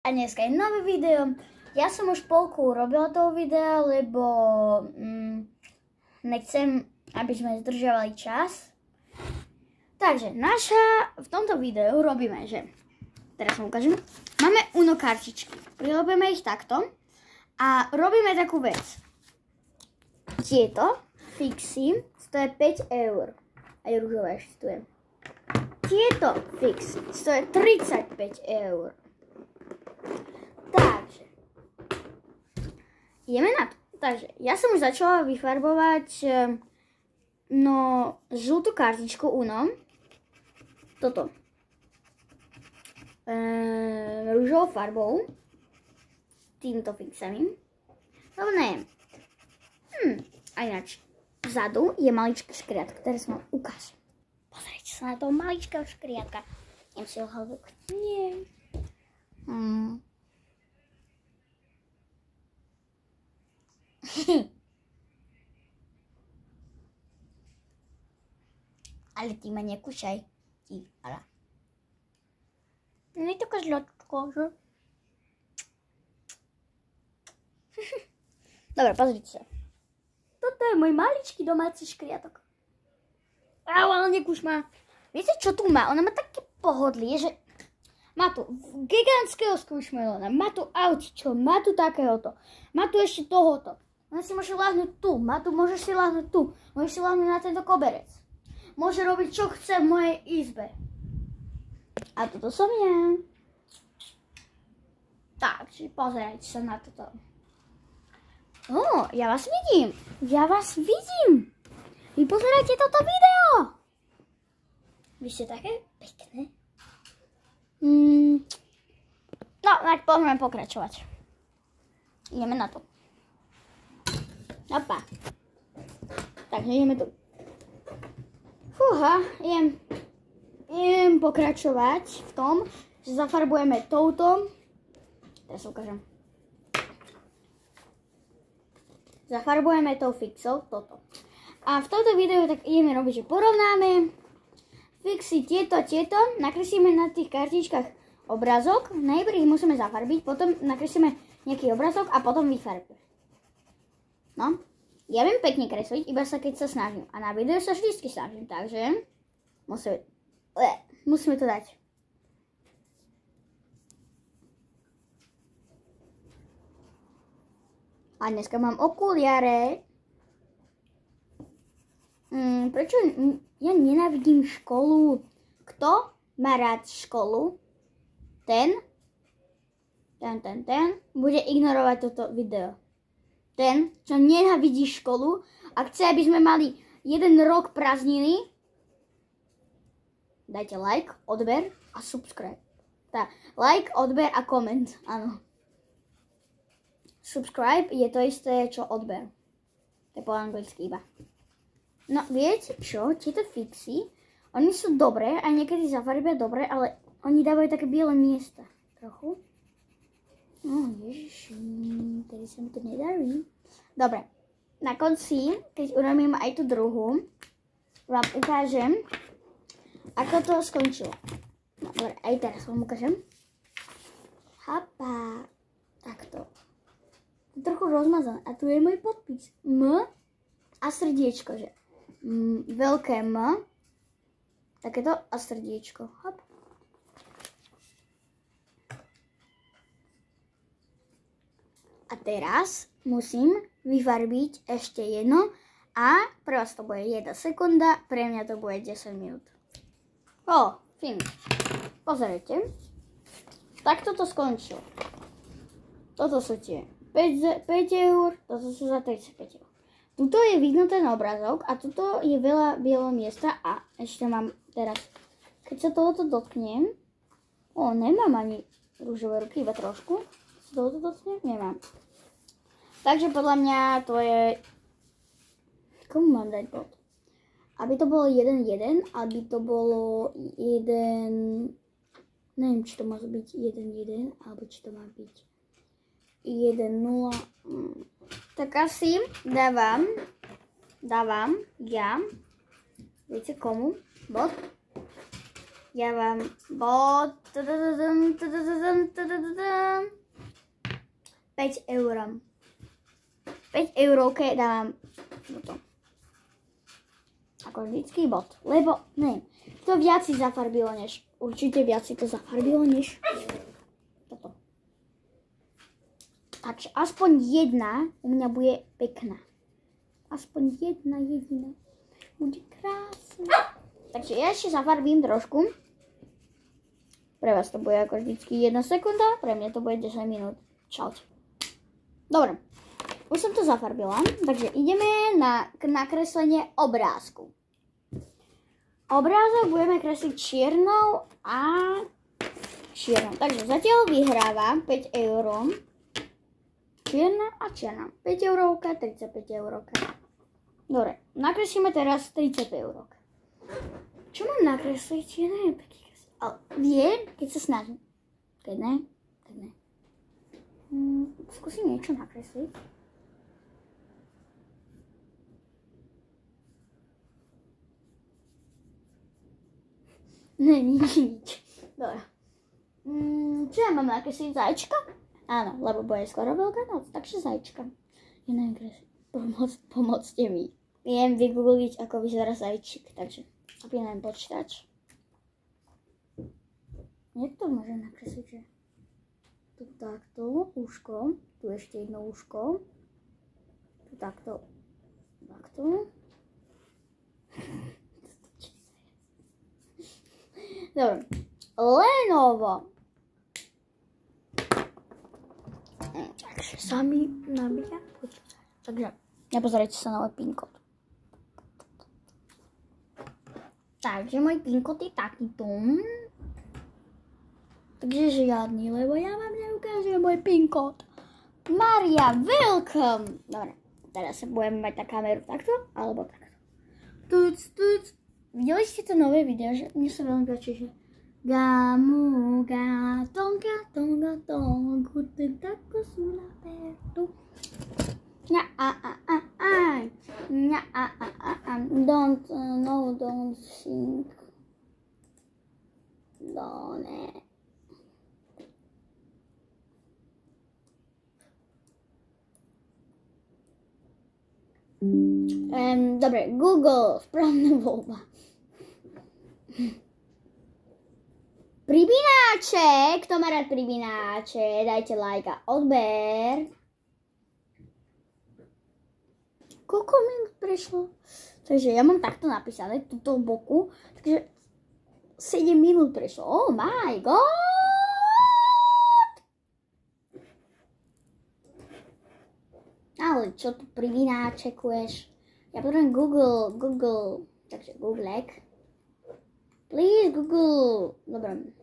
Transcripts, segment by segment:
A dneska je nové video. Ja som už polku urobila toho videa, lebo nechcem, aby sme zdržiavali čas. Takže v tomto videu robíme, že teraz vám ukážem. Máme Uno kartičky. Prilobíme ich takto a robíme takú vec. Tieto fixy stojí 5 €. Aj ružové ešte stojí. Tieto fixy stojí 35 €. Takže ideme na to. Takže ja som už začala vyfarbovať žltú kartičku Uno. Toto. Rúžovou farbou. Týmto fixami. No ne. A ináč. Vzadu je maličké škriatko, ktoré som vám ukážem. Pozrite sa na toho maličkého škriatka. Idem si ho hľadať. Nie. Ale ty ma nekúšaj. Ty, ale. Nie je taká žľačko, že? Dobre, pozrite sa. Toto je môj maličký domáci škriatok. Ale nekúš ma. Viete, čo tu má? Ona má také pohodlie, že má tu gigantského squishmallowa, má tu autičko, má tu takéhoto, má tu ešte tohoto. Ona si môže láhnuť tu, môžeš si láhnuť tu, môžeš si láhnuť na tento koberec. Môže robiť, čo chce v mojej izbe. A toto som ja. Takže pozerajte sa na toto. Ja vás vidím. Vy pozerajte toto video. Vy ste také pekné. No, tak poďme pokračovať. Ideme na to. Opa. Takže ideme tu. Fúha, idem pokračovať v tom, že zafarbujeme touto. Teraz ukážem. Zafarbujeme tou fixou toto. A v tomto videu tak ideme robiť, že porovnáme fixy tieto, nakreslíme na tých kartičkách obrázok, najprv ich musíme zafarbiť, potom nakreslíme nejaký obrázok a potom vyfarbíme. No, ja viem pekne kresliť, iba sa keď sa snažím. A na videu sa vždycky snažím, takže musíme to dať. A dneska mám okuliare. Prečo ja nenávidím školu? Kto má rád školu? Ten bude ignorovať toto video. Ten, čo nenávidí školu a chce, aby sme mali 1 rok prázdniny, dajte like, odber a subscribe. Like, odber a koment, áno. Subscribe je to isté, čo odber. To je po anglicky iba. No, viete čo? Tieto fixy, oni sú dobré a niekedy zafarbia dobre, ale oni dávajú také biele miesta. Trochu. Ježiši, tady sa mi to nedarí. Dobre, na konci, keď urobím aj tú druhú, vám ukážem, ako to skončilo. No, dobre, aj teraz vám ukážem. Hapa, takto. Trochu rozmazané. A tu je môj podpis. M a srdiečko, že? Veľké M. Takéto a srdiečko. Hop. A teraz musím vyfarbiť ešte jedno a pre vás to bude 1 sekunda, pre mňa to bude 10 minút. Finish. Pozerajte. Takto to skončilo. Toto sú tie 5 €, toto sú za 35 €. Tuto je vidno ten obrázok a tuto je veľa bieleho miesta a ešte mám teraz, keď sa tohoto dotknem, nemám ani rúžové ruky, iba trošku. Tohoto dotknem? Nemám. Takže podľa mňa to je... Komu mám dať bod? Aby to bolo 1-1, aby to bolo 1... Neviem, či to má byť 1-1, alebo či to má byť 1-0. Tak asi dávam ja, viete komu, bod? Ja vám bod 5 eur. 5 eurovke dávam toto. Ako vždycky bod. Lebo, neviem, to viac si zafarbilo než, určite viac si to zafarbilo než toto. Takže aspoň jedna u mňa bude pekná. Aspoň jedna jediná. Bude krásna. Takže ja ešte zafarbím trošku. Pre vás to bude ako vždycky 1 sekunda, pre mňa to bude 10 minút. Čaute. Dobre. Už som to zafarbila, takže ideme na nakreslenie obrázku. Obrázok budeme kresliť čiernou a čiernou. Takže zatiaľ vyhráva 5 eur. Čierna a čierna. 5 eurovka, 35 eurovka. Dobre, nakreslíme teraz 30 eurovka. Čo mám nakresliť? Ja neviem, pekne kresliť. Ale viem, keď sa snažím. Keď ne, tak ne. Skúsim niečo nakresliť. Ne, nič. Dobre. Čo ja mám nakresliť? Zajčka? Áno, lebo bude skoro Veľká noc, takže zajčka. Ja neviem kresliť. Pomocte mi. Viem vygoogliť, ako vyzerá zajčík, takže zapínam počítač. Jak to môžem nakresliť, že? Tu takto, úško, tu ešte jedno úško. Tu takto, takto. Dobre, Lenovo. Takže sa mi nabíja počítač. Takže nepozerajte sa na môj PIN kód. Takže môj PIN kód je takýto. Takže žiadny, lebo ja vám neukážem môj PIN kód. Maria, welcome. Dobre, teraz sa budeme mať na kameru takto, alebo takto. Tuc, tuc. Videli ste to nové video, že mne sa veľmi páči, že gamu, ga, tonga, gutten tako sulla pertu. Nya, nya, don't sing. Don't. Dobre, Google, správna voľba. Pribináče, kto má rád pribináče, dajte like a odber. Koľko minút prešlo? Takže ja mám takto napísané, tuto v boku, takže 7 minút prešlo. Oh my god! Ale čo tu pribináčekuješ? Ja potrebujem Google, takže Googlek. Please Google. Dobre.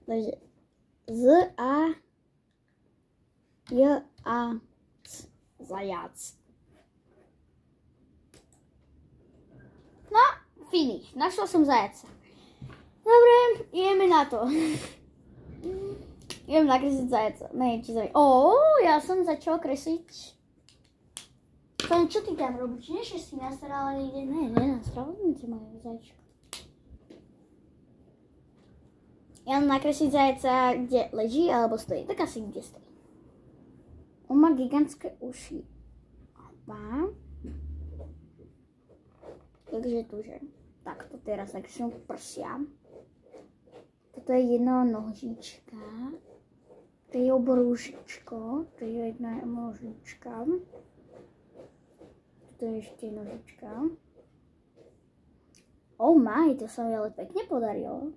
Takže Z-A-J-A-C. Zajac. No, finish. Našla som zajaca. Dobre, ideme na to. Idem nakresliť zajaca. Neviem, či zajaca. Ja som začala kresliť. Čo ty tam robíš? Nie, že si nastarala niekde? Ne, spravodnice majú zajčka. Ja mám nakresliť zajaca, kde leží alebo stojí. Tak asi kde stojí. On má gigantské uši. Opa. Takže tuže. Takto teraz nakreslím prsia. Toto je jedna nožička. To je obrúžičko. To je jedna nožička. To je ešte nožička. Oh my, to sa mi ale pekne podarilo.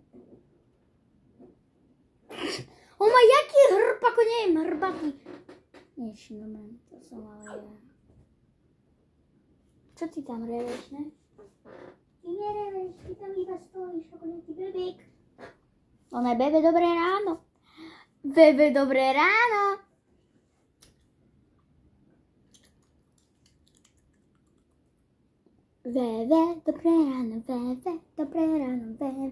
Oh my, jaký hrb, ako neviem, hrbatý. Niečo, dobre, to som ale ja. Čo ty tam reveš, ne? Ty nereveš, ty tam iba stojíš, ako nejaký bebík. Ono je bebe, dobré ráno. Bebe, dobré ráno. Veve, dobré ráno, veve, dobré ráno, veve,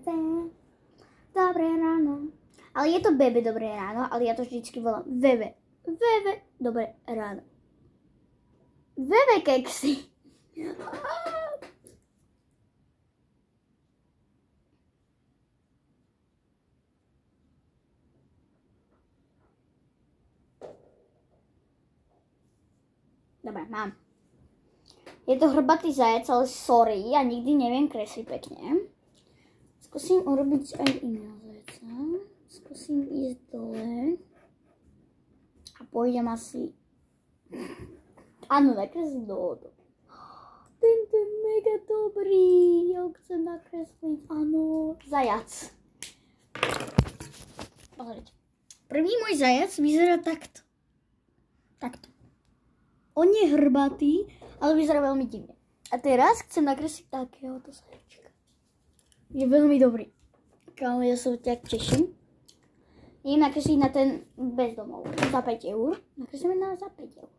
dobré ráno. Ale je to bebe, dobré ráno, ale ja to vždycky volám veve, veve, dobré ráno. Bebe keksy. Dobre, mám. Je to hrbatý zajac, ale sorry, ja nikdy neviem kresliť pekne. Skúsim urobiť aj iného zajaca. Skúsim ísť dole. A pôjdem asi... Áno, nakresliť dole. Tento je mega dobrý. Ja ho chcem nakresliť. Áno, zajac. Pozrite. Prvý môj zajac vyzerá takto. Takto. On je hrbatý, ale vyzerá veľmi divne. A teraz chcem nakresliť takéhoto zajačka. Je veľmi dobrý. Kámo, ja sa tak teším. Idem nakresliť na ten bez domov. Za 5 eur. Nakreslíme na za 5 eur.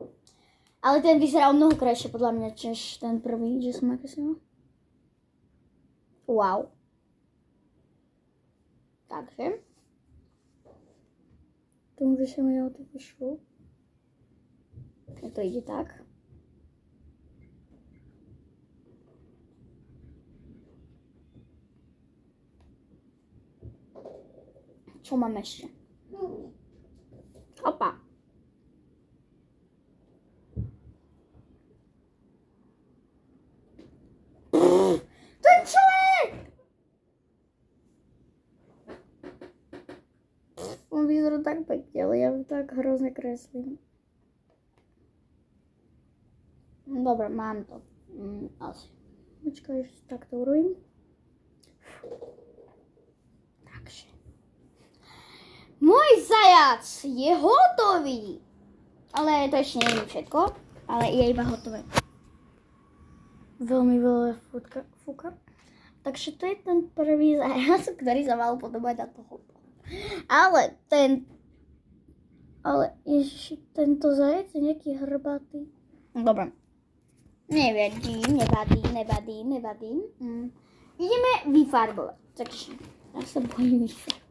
Ale ten vyzerá o mnoho krajšie podľa mňa, než ten prvý, že som nakreslila. Wow. Takže. Tomu by sa mi to pošlo. To ide tak. Čo mám ešte? Opa. To je čo je? On vyzerá tak pekne, ale ja tak hrozne kreslím. Dobre, mám to. Asi. Počkaj, že takto urobím. Takže. Môj zajac je hotový. Ale to ešte nie je všetko. Ale je iba hotové. Veľmi veľa fúka. Takže to je ten prvý zajac, ktorý sa mal podobať na toho. Ale ježiši, tento zajac je nejaký hrbatý. Dobre. Nevadí. Ideme vyfarbovať. Takže, ja sa bojím vyfarbovať.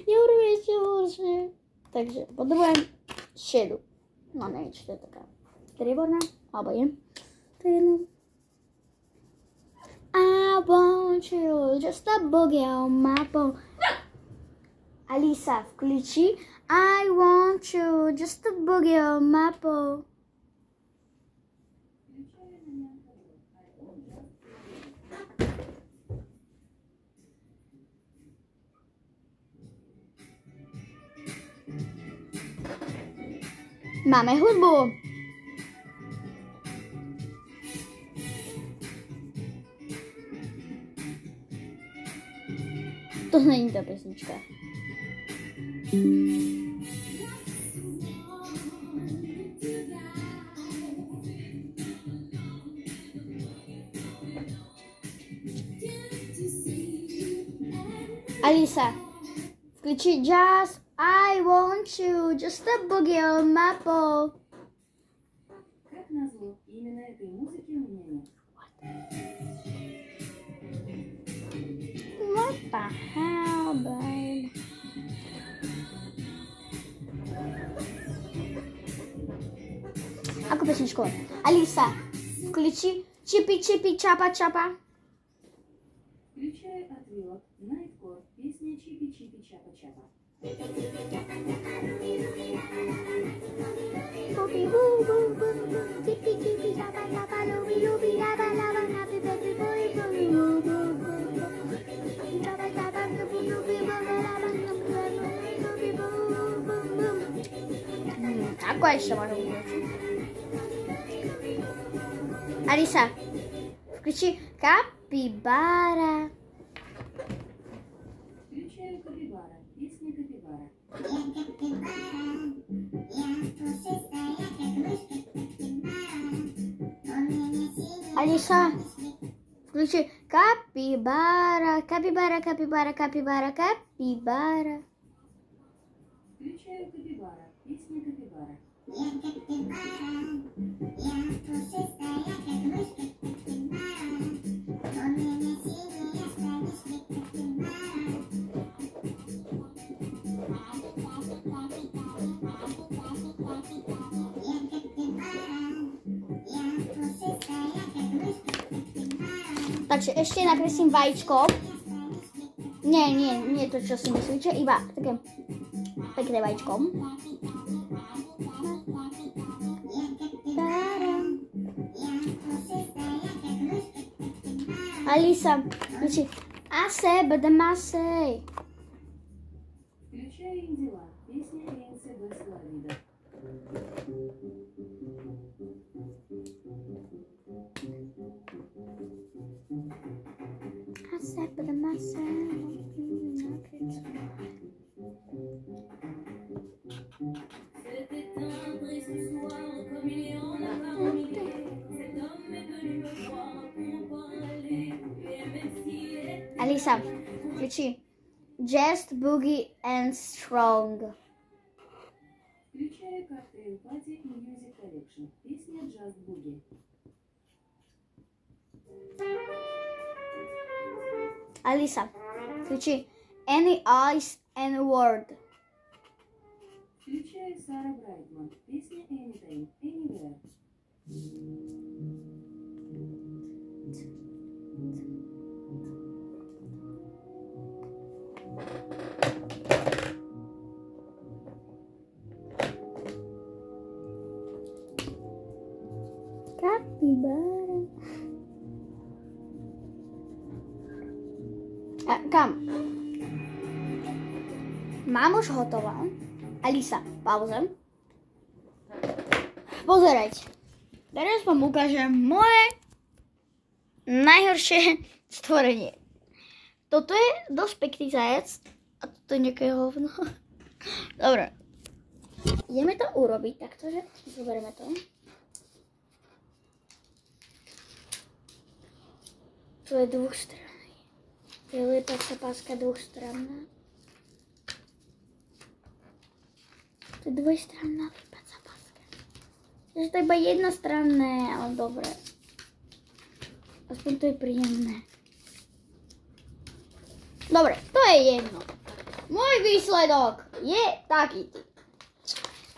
Ja urobím ešte horšie. Takže, potrebujem šedu. No, neviem, či to je taká strieborná, alebo je. To je jedno. I want you, just a boogie on my boat. Alisa, включи. I want you, just a boogie on my boat. Máme hudbu. To není ta pesnička. Alisa, включи jazz. I want you, just a boogie on my boat. Как назло, именно этой музыки у меня нет. What the hell, babe? Aku pesničku. Alisa, включи чипи-чипи, чапа-чапа. Включай ответ. Найткор. Песня Чипи-Чипи-Чапа-Чапа. Aku еще могу узнать. Алиса, включи Капибара. Включаю Капибара. Песня Капибара. Алиса, включи Капибара, Капибара, Капибара, Капибара, Капибара. Включаю Капибара. Песня Капибара. Takže ešte nakreslím vajíčko. Nie to, čo si myslíte, iba také pekné vajíčko. Alisa, включи. Асе, бадамасе. Включай дела. Песня НЦБ Славида. Асе, бадамасе. Alisa, включи Just Boogie and Strong. Включай коктейль Party Music Collection. Песня Just Boogie. Alisa, включи Any Eyes and Word. Включай Сара Брайтман. Песня Anytime, Anywhere. Capybara. Kam? Mám už hotová. Alisa, pauza. Pozerajte. Teraz vám ukážem moje najhoršie stvorenie. Toto je dosť pekný zajec a toto je nejaké hovno. Dobre. Ideme to urobiť takto, že zoberieme to. Tu je dvojstranný. Je lietacia páska dvojstranná. To je dvojstranná liepacia páska. Takže to je iba jednostranné, ale dobre. Aspoň to je príjemné. Dobre, to je jedno. Môj výsledok je takýto.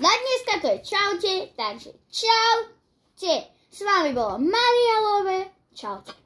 Na dneska to je čaute, takže čaute. S vami bola Maria Love. Čaute.